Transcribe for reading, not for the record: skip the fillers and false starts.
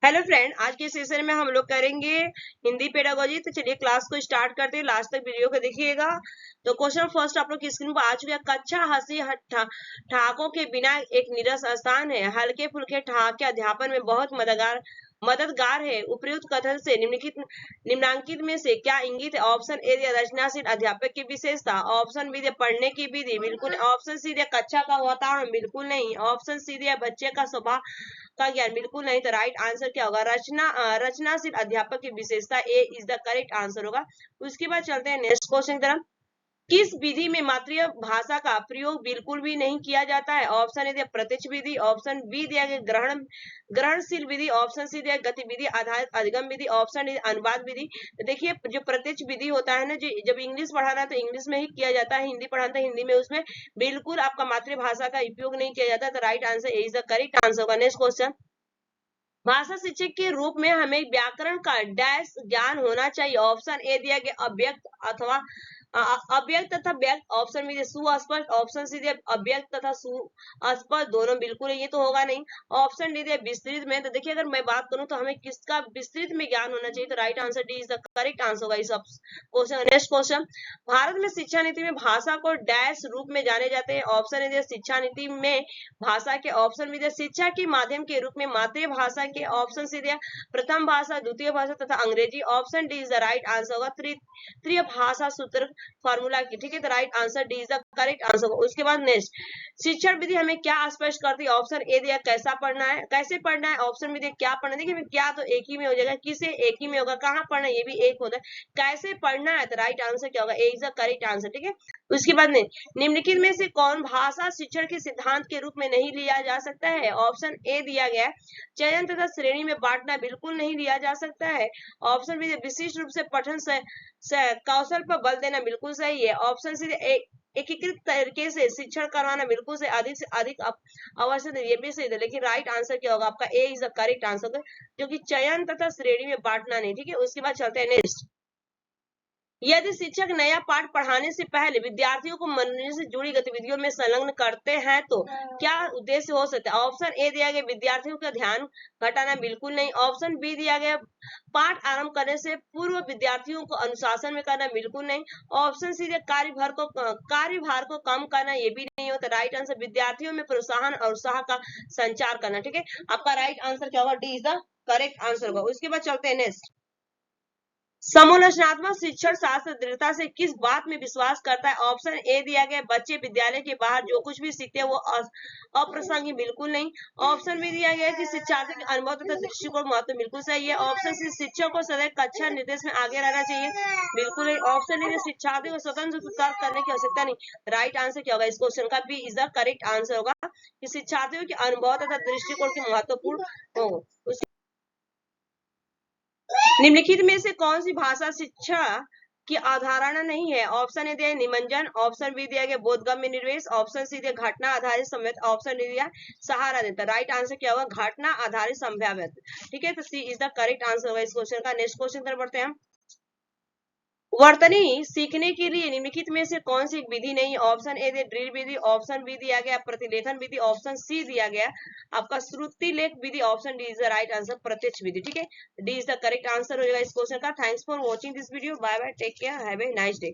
Hello friend, आज के session में हम लोग करेंगे हिंदी पेडागोजी। तो चलिए क्लास को स्टार्ट करते हैं, लास्ट तक वीडियो को देखिएगा। तो क्वेश्चन फर्स्ट आप लोग की स्क्रीन पर आ चुका है। कच्चा हंसी ठहाकों के बिना एक नीरस स्थान है। हल्के फुल्के ठहाके अध्यापन में बहुत मददगार है। उपयुक्त कथन से निम्नांकित में से क्या इंगित है? ऑप्शन ए दिया रचनाशील अध्यापक की विशेषता, ऑप्शन बी दिया पढ़ने की विधि, बिल्कुल। ऑप्शन सी दिया कक्षा का वातावरण, बिल्कुल नहीं। ऑप्शन सी दिया बच्चे का स्वभाव का ज्ञान, बिल्कुल नहीं। तो राइट आंसर क्या होगा? रचनाशील अध्यापक की विशेषता, ए इज द करेक्ट आंसर होगा। उसके बाद चलते हैं नेक्स्ट क्वेश्चन की तरफ। किस विधि में मातृभाषा का प्रयोग बिल्कुल भी नहीं किया जाता है? ऑप्शन ए दिया प्रत्यक्ष विधि, ऑप्शन बी दिया गया ग्रहणशील विधि, ऑप्शन सी दिया गतिविधि आधारित अधिगम विधि, ऑप्शन डी अनुवाद विधि। तो देखिए, जो प्रत्यक्ष विधि होता है ना, जो जब इंग्लिश पढ़ाना है तो इंग्लिश में ही किया जाता है, हिंदी पढ़ाना है हिंदी में, उसमें बिल्कुल आपका मातृभाषा का उपयोग नहीं किया जाता। तो right answer is the correct answer होगा। नेक्स्ट क्वेश्चन, भाषा शिक्षक के रूप में हमें व्याकरण का डैश ज्ञान होना चाहिए। ऑप्शन ए दिया गया अव्यक्त अथवा अव्यक्त तथा व्यक्त, ऑप्शन बी सुस्पष्ट, ऑप्शन सी दिया अव्यक्त तथा सुस्पष्ट, दोनों बिल्कुल है, ये तो होगा नहीं। ऑप्शन डी दिया विस्तृत में। तो देखिए, अगर मैं बात करूं तो हमें किसका विस्तृत में ज्ञान होना चाहिए? तो right answer D is the correct answer होगा इस क्वेश्चन। नेक्स्ट क्वेश्चन, भारत में शिक्षा नीति में भाषा को डैश रूप में जाने जाते हैं। ऑप्शन ए दिया शिक्षा नीति में भाषा के, ऑप्शन बी दिया शिक्षा के माध्यम के रूप में मातृभाषा के, ऑप्शन सी दिया प्रथम भाषा, द्वितीय भाषा तथा अंग्रेजी, option D is the right answer होगा तृतीय भाषा सूत्र फॉर्मूला की। ठीक है, तो right answer D is the correct answer होगा। उसके बाद नेक्स्ट, शिक्षण विधि हमें क्या स्पष्ट करती है? ऑप्शन ए दिया कैसा पढ़ना है, कैसे पढ़ना है, ऑप्शन बी दिया क्या पढ़ना है। देखिए, क्या तो एक ही में हो जाएगा, किसे एक ही में होगा, कहाँ पढ़ना है ये भी एक होता है, कैसे पढ़ना है। तो राइट आंसर क्या होगा? ए इज द करेक्ट आंसर। ठीक है, उसके बाद निम्नलिखित में से कौन भाषा शिक्षण के सिद्धांत के रूप में नहीं लिया जा सकता है? ऑप्शन ए दिया गया चयन तथा श्रेणी में बांटना, बिल्कुल नहीं लिया जा सकता है। ऑप्शन बी विशिष्ट रूप से पठन से कौशल पर बल देना, बिल्कुल सही है। ऑप्शन सी एकीकृत तरीके से शिक्षण करवाना, बिल्कुल से अधिक आवश्यक, ये भी सही है। लेकिन राइट आंसर क्या होगा आपका? ए इज द करेक्ट आंसर, जो कि चयन तथा श्रेणी में बांटना नहीं। ठीक है, उसके बाद चलते हैं नेक्स्ट, यदि शिक्षक नया पाठ पढ़ाने से पहले विद्यार्थियों को मनोरंजन से जुड़ी गतिविधियों में संलग्न करते हैं तो क्या उद्देश्य हो सकता है? ऑप्शन ए दिया गया विद्यार्थियों का ध्यान घटाना, बिल्कुल नहीं। ऑप्शन बी दिया गया पाठ आरंभ करने से पूर्व विद्यार्थियों को अनुशासन में करना, बिल्कुल नहीं। ऑप्शन सी दिया कार्यभार को कम करना, ये भी नहीं होता। राइट आंसर विद्यार्थियों में प्रोत्साहन और उत्साह का संचार करना। ठीक है, आपका राइट आंसर क्या होगा? D is the correct answer होगा। उसके बाद चलते हैं नेक्स्ट, समोलचनात्मक शिक्षण शास्त्र दृढ़ता से किस बात में विश्वास करता है? ऑप्शन ए दिया गया बच्चे विद्यालय के बाहर जो कुछ भी सीखते हैं वो अप्रासंगिक, बिल्कुल नहीं। ऑप्शन बी दिया गया कि शिक्षार्थी के अनुभव तथा दृष्टिकोण महत्व, बिल्कुल सही है। ऑप्शन सी शिक्षक को सदैव कक्षा निर्देश में आगे रहना चाहिए, बिल्कुल नहीं। ऑप्शन डी शिक्षार्थी को स्वतंत्र तर्क करने की आवश्यकता नहीं। राइट आंसर क्या होगा इस क्वेश्चन का? B is the correct answer होगा कि शिक्षार्थियों के अनुभव तथा दृष्टिकोण की महत्वपूर्ण हो। निम्नलिखित में से कौन सी भाषा शिक्षा की अवधारणा नहीं है? ऑप्शन ए दिया निमंजन, ऑप्शन बी दिया गया बोधगम्य निर्वेश, ऑप्शन सी दिया घटना आधारित संवेद, ऑप्शन डी दिया सहारा देता। राइट आंसर क्या होगा? घटना आधारित संभाव्यता। ठीक है, तो सी इज द करेक्ट आंसर होगा इस क्वेश्चन का। नेक्स्ट क्वेश्चन तरफ बढ़ते हैं, वर्तनी सीखने के लिए निम्नलिखित में से कौन सी विधि नहीं? ऑप्शन ए दिया ड्रिल विधि, ऑप्शन बी दिया गया प्रतिलेखन विधि, ऑप्शन सी दिया गया आपका श्रुति लेख विधि, option D is the right answer प्रत्यक्ष विधि। ठीक है, D is the correct answer हो जाएगा इस क्वेश्चन का। Thanks for watching this video, bye bye, take care, have a nice day.